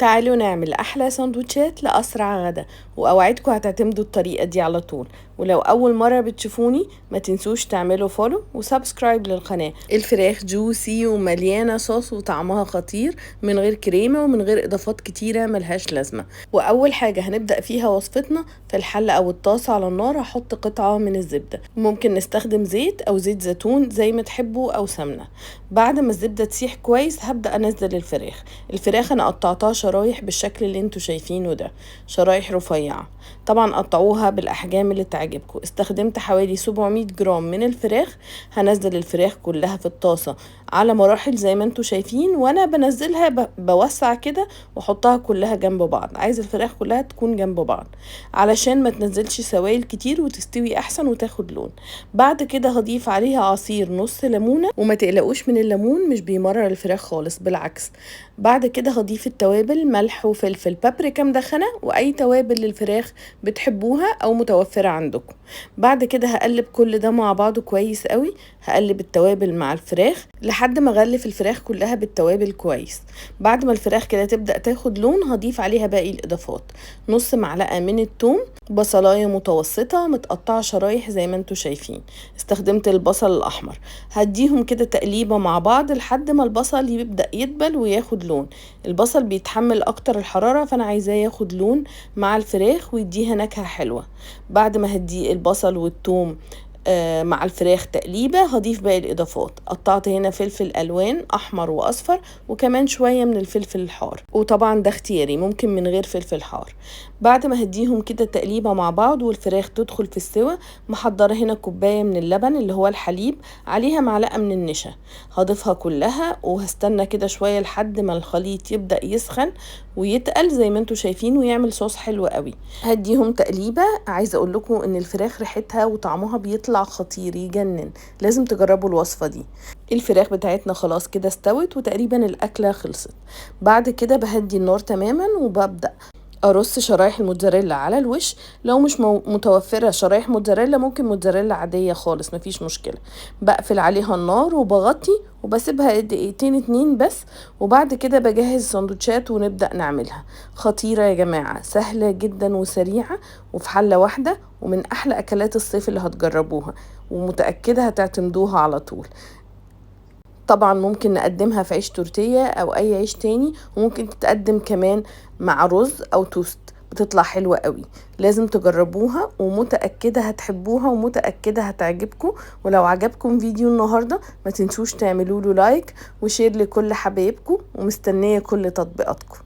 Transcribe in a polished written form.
تعالوا نعمل أحلى سندوتشات لأسرع غدا، وأوعدكم هتعتمدوا الطريقة دي على طول. ولو أول مرة بتشوفوني ما تنسوش تعملوا فولو وسبسكرايب للقناة. الفراخ جوسي ومليانة صوص وطعمها خطير من غير كريمة ومن غير إضافات كتيرة ملهاش لازمة. وأول حاجة هنبدأ فيها وصفتنا في الحلة أو الطاسة على النار هحط قطعة من الزبدة، ممكن نستخدم زيت أو زيت زيتون زي ما تحبوا أو سمنة. بعد ما الزبدة تسيح كويس هبدأ أنزل الفراخ أنا قطعتها شرايح بالشكل اللي انتوا شايفينه ده، شرايح رفيعة. طبعا قطعوها بالأحجام اللي تعجبكم. استخدمت حوالي 700 جرام من الفراخ. هنزل الفراخ كلها في الطاسة على مراحل زي ما انتوا شايفين، وانا بنزلها بوسع كده واحطها كلها جنب بعض. عايز الفراخ كلها تكون جنب بعض علشان ما تنزلش سوائل كتير وتستوي احسن وتاخد لون. بعد كده هضيف عليها عصير نص ليمونة، وما تقلقوش من الليمون مش بيمرر الفراخ خالص، بالعكس. بعد كده هضيف التوابل، ملح وفلفل، بابريكا مدخنة، واي توابل للفراخ بتحبوها او متوفرة عندكم. بعد كده هقلب كل ده مع بعضه كويس قوي. هقلب التوابل مع الفراخ لحد ما اغلف الفراخ كلها بالتوابل كويس. بعد ما الفراخ كده تبدأ تاخد لون هضيف عليها باقي الاضافات. نص معلقة من الثوم، بصلاية متوسطة متقطعة شرايح زي ما انتوا شايفين. استخدمت البصل الاحمر. هديهم كده تقليبة مع بعض لحد ما البصل يبدأ يدبل وياخد لون. البصل بيتحمل اكتر الحرارة، فانا عايزاه ياخد لون مع الفراخ ويديها نكهة حلوة. بعد ما هدي البصل والثوم مع الفراخ تقليبة هضيف باقي الإضافات. قطعت هنا فلفل ألوان أحمر وأصفر، وكمان شوية من الفلفل الحار، وطبعا ده اختياري، ممكن من غير فلفل حار. بعد ما هديهم كده تقليبة مع بعض والفراخ تدخل في السوا، محضرة هنا كوباية من اللبن اللي هو الحليب، عليها معلقة من النشا. هضيفها كلها وهستنى كده شوية لحد ما الخليط يبدأ يسخن ويتقل زي ما انتوا شايفين ويعمل صوص حلو قوي. هديهم تقليبة. عايزة اقول لكم ان الفراخ ريحتها وطعمها بيطلع خطير يجنن، لازم تجربوا الوصفة دي. الفراخ بتاعتنا خلاص كده استوت وتقريبا الاكلة خلصت. بعد كده بهدي النار تماما وببدأ ارص شرايح الموتزاريلا على الوش. لو مش متوفرة شرايح موتزاريلا ممكن موتزاريلا عادية خالص، مفيش مشكلة. بقفل عليها النار وبغطي وبسيبها دقيقتين 2 بس. وبعد كده بجهز سندوتشات ونبدأ نعملها. خطيرة يا جماعة، سهلة جدا وسريعة وفي حلة واحدة، ومن احلى اكلات الصيف اللي هتجربوها، ومتأكدة هتعتمدوها على طول. طبعا ممكن نقدمها في عيش تورتيه او اي عيش تاني، وممكن تتقدم كمان مع رز او توست، بتطلع حلوة قوي. لازم تجربوها ومتأكدة هتحبوها ومتأكدة هتعجبكم. ولو عجبكم فيديو النهاردة ما تنسوش تعملوا له لايك وشير لكل حبايبكم، ومستنية كل تطبيقاتكم.